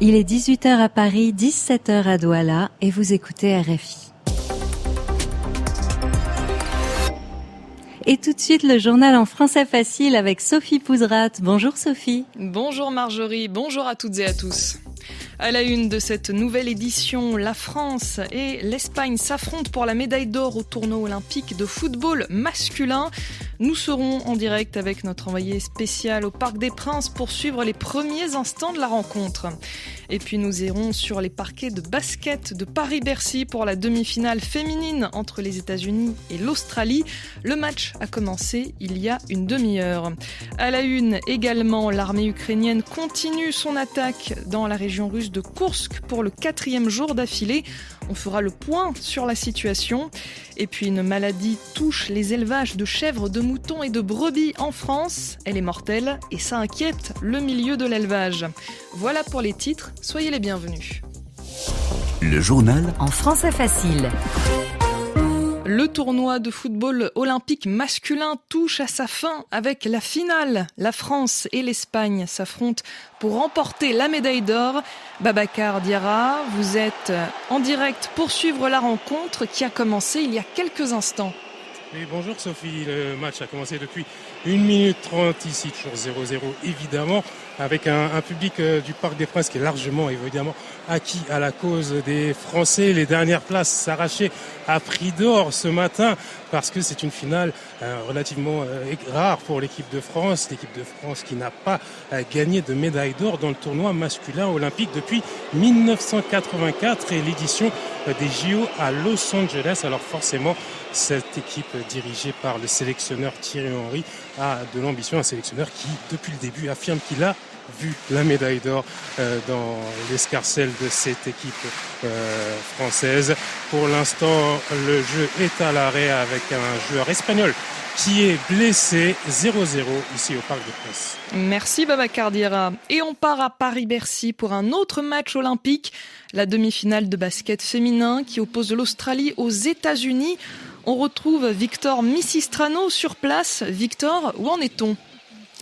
Il est 18h à Paris, 17h à Douala et vous écoutez RFI. Et tout de suite, le journal en français facile avec Sophie Pouzrat. Bonjour Sophie. Bonjour Marjorie, bonjour à toutes et à tous. À la une de cette nouvelle édition, la France et l'Espagne s'affrontent pour la médaille d'or au tournoi olympique de football masculin. Nous serons en direct avec notre envoyé spécial au Parc des Princes pour suivre les premiers instants de la rencontre. Et puis nous irons sur les parquets de basket de Paris-Bercy pour la demi-finale féminine entre les États-Unis et l'Australie. Le match a commencé il y a une demi-heure. À la une également, l'armée ukrainienne continue son attaque dans la région russe de Koursk pour le 4e jour d'affilée. On fera le point sur la situation. Et puis une maladie touche les élevages de chèvres, de moutons et de brebis en France. Elle est mortelle et ça inquiète le milieu de l'élevage. Voilà pour les titres, soyez les bienvenus. Le journal en français facile. Le tournoi de football olympique masculin touche à sa fin avec la finale. La France et l'Espagne s'affrontent pour remporter la médaille d'or. Babacar Diarra, vous êtes en direct pour suivre la rencontre qui a commencé il y a quelques instants. Oui, bonjour Sophie, le match a commencé depuis 1 minute 30 ici, toujours 0-0 évidemment, avec un public du Parc des Princes qui est largement évidemment acquis à la cause des Français. Les dernières places s'arrachaient à prix d'or ce matin parce que c'est une finale relativement rare pour l'équipe de France qui n'a pas gagné de médaille d'or dans le tournoi masculin olympique depuis 1984 et l'édition des JO à Los Angeles. Alors forcément, cette équipe dirigée par le sélectionneur Thierry Henry a de l'ambition, un sélectionneur qui, depuis le début, affirme qu'il a vu la médaille d'or dans l'escarcelle de cette équipe française. Pour l'instant, le jeu est à l'arrêt avec un joueur espagnol qui est blessé, 0-0 ici au Parc des Princes. Merci Babacar Diarra. Et on part à Paris-Bercy pour un autre match olympique, la demi-finale de basket féminin qui oppose l'Australie aux États-Unis. On retrouve Victor Misistrano sur place. Victor, où en est-on ?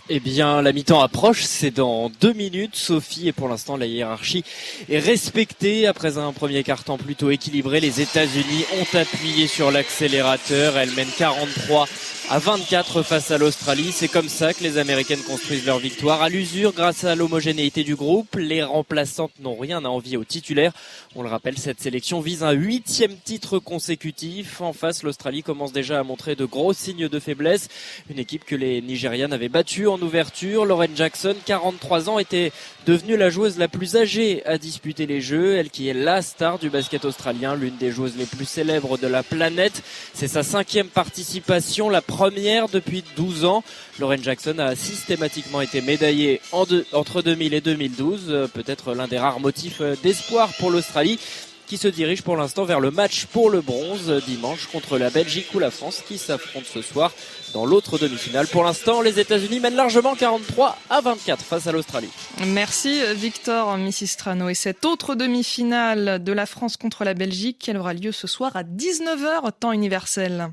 Eh bien, la mi-temps approche, c'est dans 2 minutes, Sophie, et pour l'instant, la hiérarchie est respectée. Après un premier quart-temps plutôt équilibré, les États-Unis ont appuyé sur l'accélérateur. Elles mènent 43-24 face à l'Australie. C'est comme ça que les Américaines construisent leur victoire. À l'usure, grâce à l'homogénéité du groupe, les remplaçantes n'ont rien à envier aux titulaires. On le rappelle, cette sélection vise un 8e titre consécutif. En face, l'Australie commence déjà à montrer de gros signes de faiblesse. Une équipe que les Nigérianes avaient battue en ouverture. Lauren Jackson, 43 ans, était devenue la joueuse la plus âgée à disputer les Jeux. Elle qui est la star du basket australien, l'une des joueuses les plus célèbres de la planète. C'est sa 5e participation, la première depuis 12 ans. Lauren Jackson a systématiquement été médaillée entre 2000 et 2012. Peut-être l'un des rares motifs d'espoir pour l'Australie, qui se dirige pour l'instant vers le match pour le bronze dimanche contre la Belgique ou la France qui s'affrontent ce soir dans l'autre demi-finale. Pour l'instant, les États-Unis mènent largement 43-24 face à l'Australie. Merci Victor Misistrano. Et cette autre demi-finale de la France contre la Belgique, elle aura lieu ce soir à 19h, temps universel.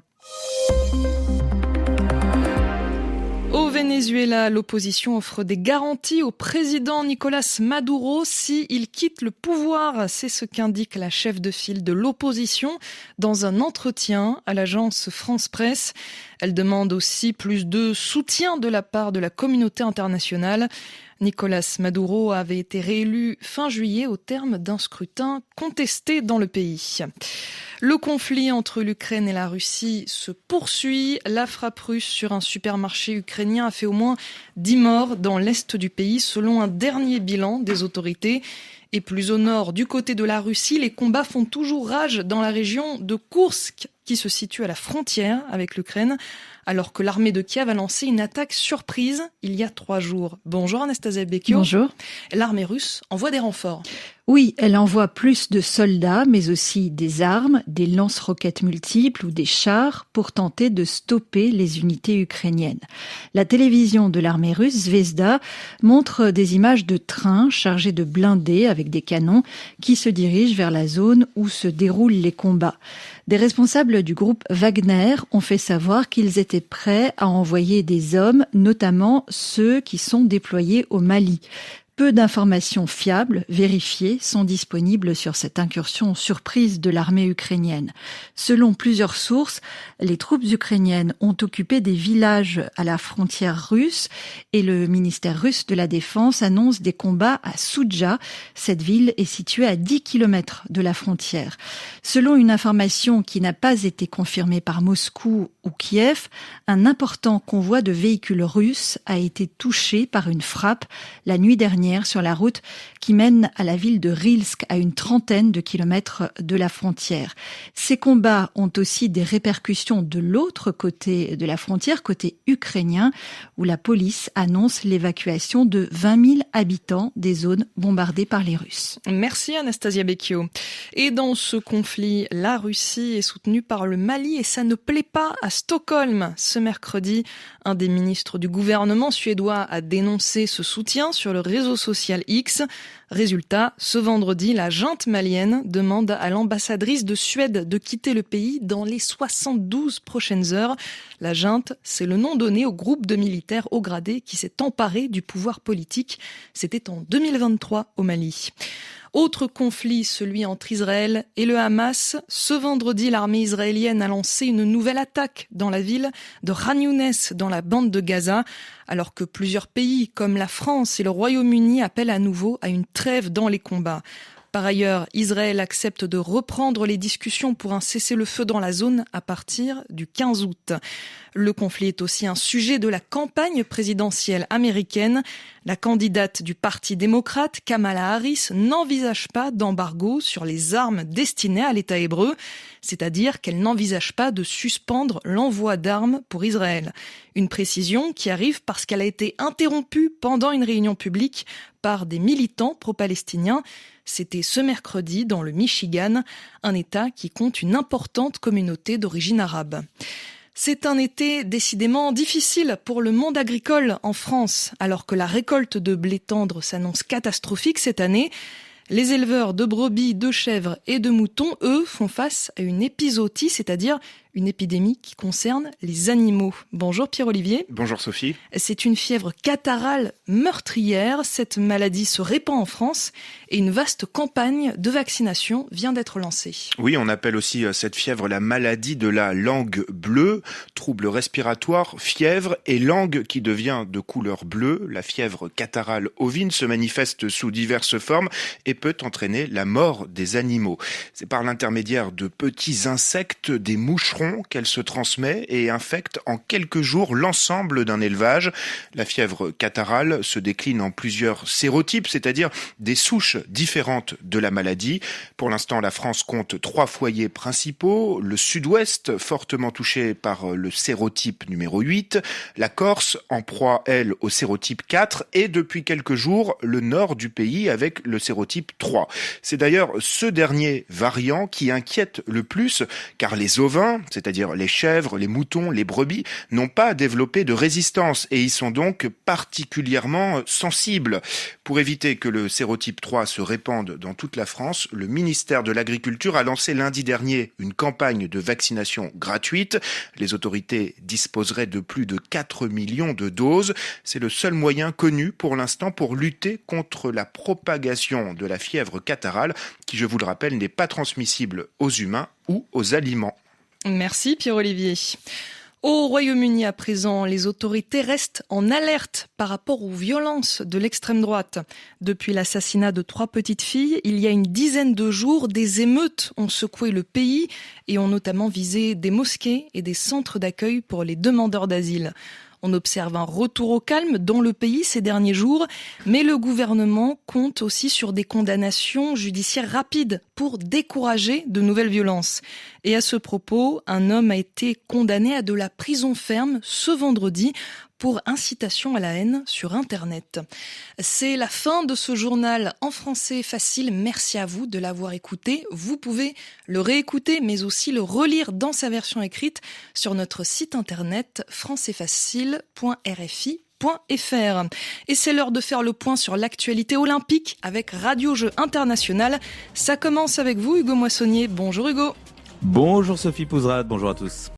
Au Venezuela, l'opposition offre des garanties au président Nicolas Maduro s'il quitte le pouvoir. C'est ce qu'indique la chef de file de l'opposition dans un entretien à l'agence France Presse. Elle demande aussi plus de soutien de la part de la communauté internationale. Nicolas Maduro avait été réélu fin juillet au terme d'un scrutin contesté dans le pays. Le conflit entre l'Ukraine et la Russie se poursuit. La frappe russe sur un supermarché ukrainien a fait au moins 10 morts dans l'est du pays, selon un dernier bilan des autorités. Et plus au nord, du côté de la Russie, les combats font toujours rage dans la région de Koursk, qui se situe à la frontière avec l'Ukraine, alors que l'armée de Kiev a lancé une attaque surprise il y a 3 jours. Bonjour Anastasia Becchio. Bonjour. L'armée russe envoie des renforts. Oui, elle envoie plus de soldats, mais aussi des armes, des lance-roquettes multiples ou des chars pour tenter de stopper les unités ukrainiennes. La télévision de l'armée russe, Zvezda, montre des images de trains chargés de blindés avec des canons qui se dirigent vers la zone où se déroulent les combats. Des responsables du groupe Wagner ont fait savoir qu'ils étaient prêts à envoyer des hommes, notamment ceux qui sont déployés au Mali. Peu d'informations fiables, vérifiées, sont disponibles sur cette incursion surprise de l'armée ukrainienne. Selon plusieurs sources, les troupes ukrainiennes ont occupé des villages à la frontière russe et le ministère russe de la Défense annonce des combats à Soudja. Cette ville est située à 10 km de la frontière. Selon une information qui n'a pas été confirmée par Moscou ou Kiev, un important convoi de véhicules russes a été touché par une frappe la nuit dernière sur la route qui mène à la ville de Rilsk, à une trentaine de kilomètres de la frontière. Ces combats ont aussi des répercussions de l'autre côté de la frontière, côté ukrainien, où la police annonce l'évacuation de 20 000 habitants des zones bombardées par les Russes. Merci Anastasia Becchio. Et dans ce conflit, la Russie est soutenue par le Mali et ça ne plaît pas à Stockholm. Ce mercredi, un des ministres du gouvernement suédois a dénoncé ce soutien sur le réseau social X. Résultat, ce vendredi, la junte malienne demande à l'ambassadrice de Suède de quitter le pays dans les 72 prochaines heures. La junte, c'est le nom donné au groupe de militaires haut gradés qui s'est emparé du pouvoir politique. C'était en 2023 au Mali. Autre conflit, celui entre Israël et le Hamas. Ce vendredi, l'armée israélienne a lancé une nouvelle attaque dans la ville de Khan Younes, dans la bande de Gaza, alors que plusieurs pays, comme la France et le Royaume-Uni, appellent à nouveau à une trêve dans les combats. Par ailleurs, Israël accepte de reprendre les discussions pour un cessez-le-feu dans la zone à partir du 15 août. Le conflit est aussi un sujet de la campagne présidentielle américaine. La candidate du Parti démocrate, Kamala Harris, n'envisage pas d'embargo sur les armes destinées à l'État hébreu, c'est-à-dire qu'elle n'envisage pas de suspendre l'envoi d'armes pour Israël. Une précision qui arrive parce qu'elle a été interrompue pendant une réunion publique par des militants pro-palestiniens. C'était ce mercredi dans le Michigan, un État qui compte une importante communauté d'origine arabe. C'est un été décidément difficile pour le monde agricole en France, alors que la récolte de blé tendre s'annonce catastrophique cette année. Les éleveurs de brebis, de chèvres et de moutons, eux, font face à une épizootie, c'est-à-dire une épidémie qui concerne les animaux. Bonjour Pierre-Olivier. Bonjour Sophie. C'est une fièvre catarrhale meurtrière. Cette maladie se répand en France et une vaste campagne de vaccination vient d'être lancée. Oui, on appelle aussi cette fièvre la maladie de la langue bleue, trouble respiratoire, fièvre et langue qui devient de couleur bleue. La fièvre catarrhale ovine se manifeste sous diverses formes et peut entraîner la mort des animaux. C'est par l'intermédiaire de petits insectes, des moucherons, qu'elle se transmet et infecte en quelques jours l'ensemble d'un élevage. La fièvre catarrhale se décline en plusieurs sérotypes, c'est-à-dire des souches différentes de la maladie. Pour l'instant, la France compte 3 foyers principaux. Le sud-ouest, fortement touché par le sérotype numéro 8. La Corse, en proie, elle, au sérotype 4. Et depuis quelques jours, le nord du pays avec le sérotype 3. C'est d'ailleurs ce dernier variant qui inquiète le plus, car les ovins, c'est-à-dire les chèvres, les moutons, les brebis, n'ont pas développé de résistance et y sont donc particulièrement sensibles. Pour éviter que le sérotype 3 se répande dans toute la France, le ministère de l'Agriculture a lancé lundi dernier une campagne de vaccination gratuite. Les autorités disposeraient de plus de 4 millions de doses. C'est le seul moyen connu pour l'instant pour lutter contre la propagation de la fièvre catarrhale, qui, je vous le rappelle, n'est pas transmissible aux humains ou aux aliments. Merci Pierre-Olivier. Au Royaume-Uni à présent, les autorités restent en alerte par rapport aux violences de l'extrême droite. Depuis l'assassinat de 3 petites filles, il y a une dizaine de jours, des émeutes ont secoué le pays et ont notamment visé des mosquées et des centres d'accueil pour les demandeurs d'asile. On observe un retour au calme dans le pays ces derniers jours, mais le gouvernement compte aussi sur des condamnations judiciaires rapides pour décourager de nouvelles violences. Et à ce propos, un homme a été condamné à de la prison ferme ce vendredi pour incitation à la haine sur Internet. C'est la fin de ce journal en français facile. Merci à vous de l'avoir écouté. Vous pouvez le réécouter, mais aussi le relire dans sa version écrite sur notre site internet françaisfacile.rfi.fr. Et c'est l'heure de faire le point sur l'actualité olympique avec Radio Jeux International. Ça commence avec vous, Hugo Moissonnier. Bonjour Hugo. Bonjour Sophie Pouzrade, bonjour à tous.